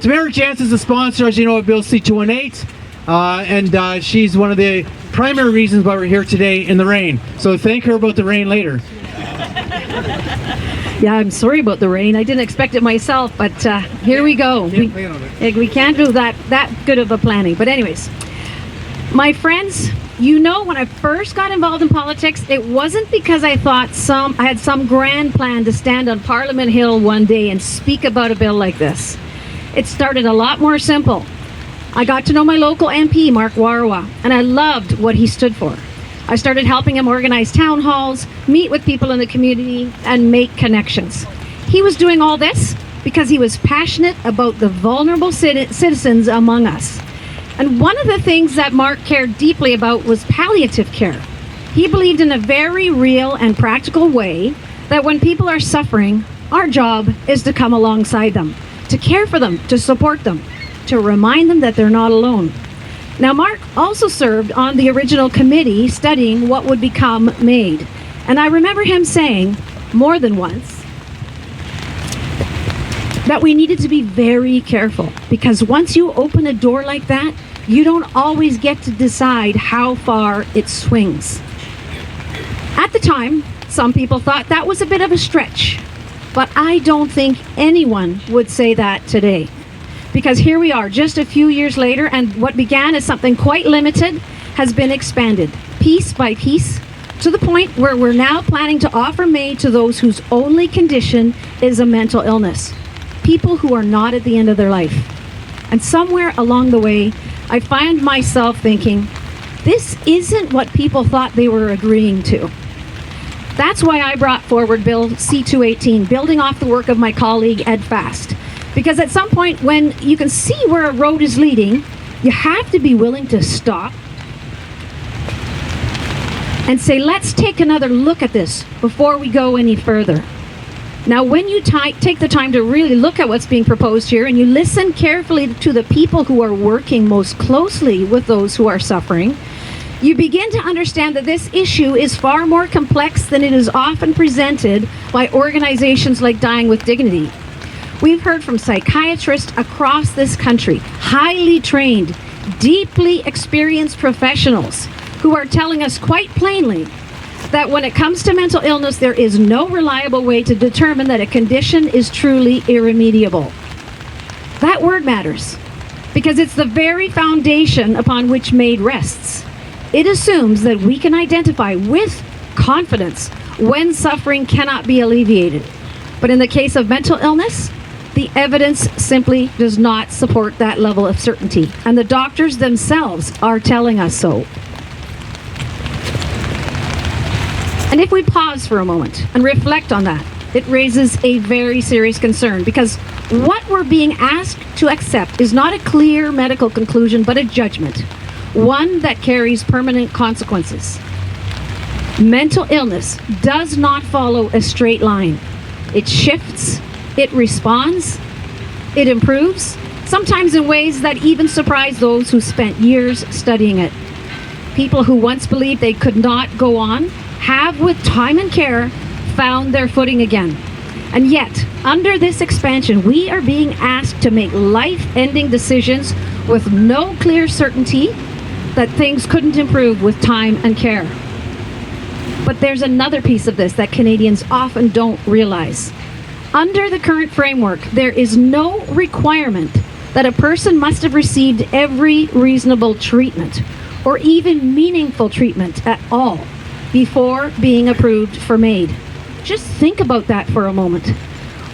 Tamara Jansen is the sponsor, as you know, of Bill C-218, and she's one of the primary reasons why we're here today in the rain. So thank her about the rain later. Yeah, I'm sorry about the rain. I didn't expect it myself, but here we go. We can't do that good of a planning. But anyways, my friends, you know, when I first got involved in politics, it wasn't because I thought I had some grand plan to stand on Parliament Hill one day and speak about a bill like this. It started a lot more simple. I got to know my local MP, Mark Warawa, and I loved what he stood for. I started helping him organize town halls, meet with people in the community, and make connections. He was doing all this because he was passionate about the vulnerable citizens among us. And one of the things that Mark cared deeply about was palliative care. He believed in a very real and practical way that when people are suffering, our job is to come alongside them, to care for them, to support them, to remind them that they're not alone. Now, Mark also served on the original committee studying what would become MAID. And I remember him saying more than once that we needed to be very careful, because once you open a door like that, you don't always get to decide how far it swings. At the time, some people thought that was a bit of a stretch, but I don't think anyone would say that today. Because here we are, just a few years later, and what began as something quite limited has been expanded, piece by piece, to the point where we're now planning to offer MAID to those whose only condition is a mental illness, people who are not at the end of their life. And somewhere along the way, I find myself thinking, this isn't what people thought they were agreeing to. That's why I brought forward Bill C-218, building off the work of my colleague Ed Fast. Because at some point, when you can see where a road is leading, you have to be willing to stop and say, let's take another look at this before we go any further. Now, when you take the time to really look at what's being proposed here, and you listen carefully to the people who are working most closely with those who are suffering, you begin to understand that this issue is far more complex than it is often presented by organizations like Dying with Dignity. We've heard from psychiatrists across this country, highly trained, deeply experienced professionals who are telling us quite plainly that when it comes to mental illness, there is no reliable way to determine that a condition is truly irremediable. That word matters because it's the very foundation upon which MAID rests. It assumes that we can identify with confidence when suffering cannot be alleviated. But in the case of mental illness, the evidence simply does not support that level of certainty. And the doctors themselves are telling us so. And if we pause for a moment and reflect on that, it raises a very serious concern, because what we're being asked to accept is not a clear medical conclusion, but a judgment, one that carries permanent consequences. Mental illness does not follow a straight line. It shifts, it responds, it improves, sometimes in ways that even surprise those who spent years studying it. People who once believed they could not go on have, with time and care, found their footing again. And yet, under this expansion, we are being asked to make life-ending decisions with no clear certainty that things couldn't improve with time and care. But there's another piece of this that Canadians often don't realize. Under the current framework, there is no requirement that a person must have received every reasonable treatment or even meaningful treatment at all before being approved for MAID. Just think about that for a moment.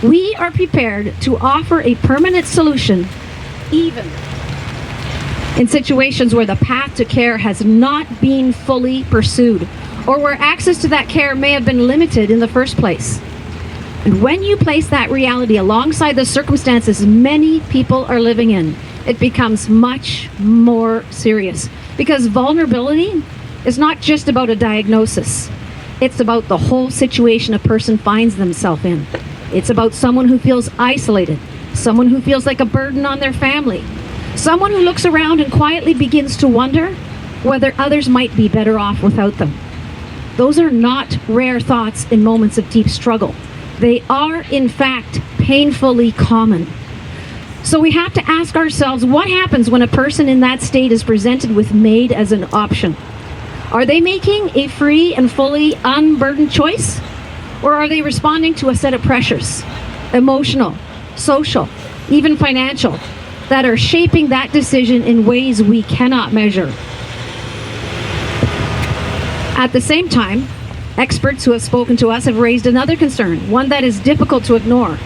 We are prepared to offer a permanent solution even in situations where the path to care has not been fully pursued, or where access to that care may have been limited in the first place. And when you place that reality alongside the circumstances many people are living in, it becomes much more serious. Because vulnerability is not just about a diagnosis. It's about the whole situation a person finds themselves in. It's about someone who feels isolated, someone who feels like a burden on their family, someone who looks around and quietly begins to wonder whether others might be better off without them. Those are not rare thoughts in moments of deep struggle. They are, in fact, painfully common. So we have to ask ourselves, what happens when a person in that state is presented with MAID as an option? Are they making a free and fully unburdened choice? Or are they responding to a set of pressures, emotional, social, even financial, that are shaping that decision in ways we cannot measure? At the same time, experts who have spoken to us have raised another concern, one that is difficult to ignore.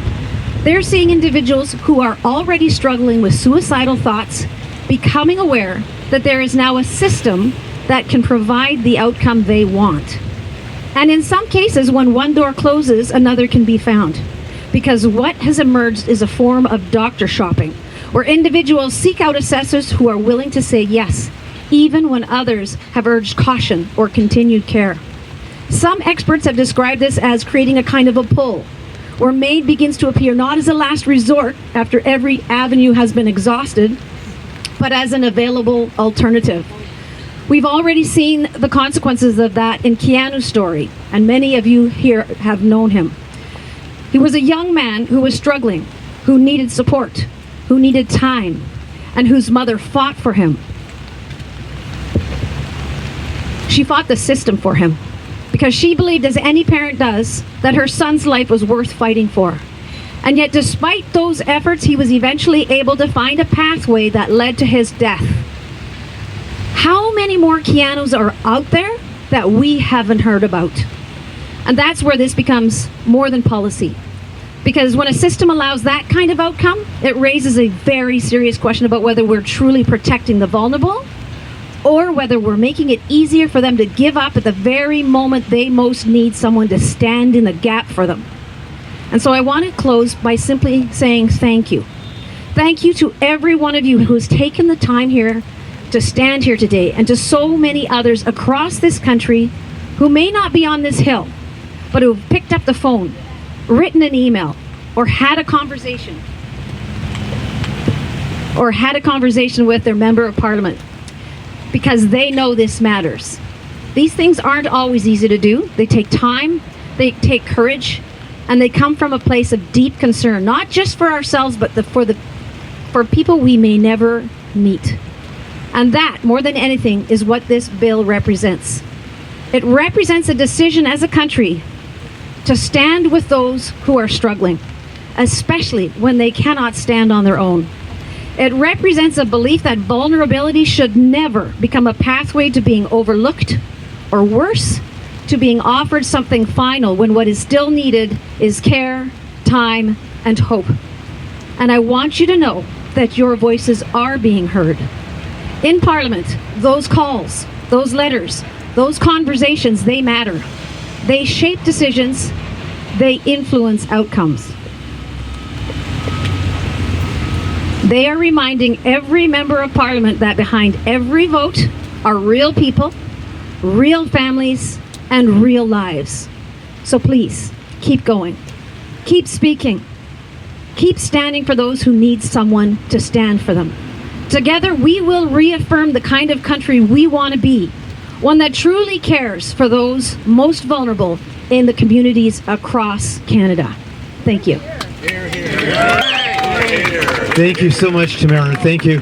They're seeing individuals who are already struggling with suicidal thoughts becoming aware that there is now a system that can provide the outcome they want. And in some cases, when one door closes, another can be found. Because what has emerged is a form of doctor shopping, where individuals seek out assessors who are willing to say yes, even when others have urged caution or continued care. Some experts have described this as creating a kind of a pull, where MAID begins to appear not as a last resort after every avenue has been exhausted, but as an available alternative. We've already seen the consequences of that in Keanu's story, and many of you here have known him. He was a young man who was struggling, who needed support, who needed time, and whose mother fought for him. She fought the system for him, because she believed, as any parent does, that her son's life was worth fighting for. And yet, despite those efforts, he was eventually able to find a pathway that led to his death. How many more Keanus are out there that we haven't heard about? And that's where this becomes more than policy. Because when a system allows that kind of outcome, it raises a very serious question about whether we're truly protecting the vulnerable, or whether we're making it easier for them to give up at the very moment they most need someone to stand in the gap for them. And so I want to close by simply saying thank you. Thank you to every one of you who has taken the time here to stand here today, and to so many others across this country who may not be on this hill, but who have picked up the phone, written an email, or had a conversation with their member of parliament, because they know this matters. These things aren't always easy to do. They take time, they take courage, and they come from a place of deep concern, not just for ourselves, but for people we may never meet. And that, more than anything, is what this bill represents. It represents a decision as a country to stand with those who are struggling, especially when they cannot stand on their own. It represents a belief that vulnerability should never become a pathway to being overlooked, or worse, to being offered something final when what is still needed is care, time, and hope. And I want you to know that your voices are being heard. In Parliament, those calls, those letters, those conversations, they matter. They shape decisions, they influence outcomes. They are reminding every member of Parliament that behind every vote are real people, real families, and real lives. So please, keep going. Keep speaking. Keep standing for those who need someone to stand for them. Together, we will reaffirm the kind of country we want to be, one that truly cares for those most vulnerable in the communities across Canada. Thank you. Thank you so much, Tamara. Thank you.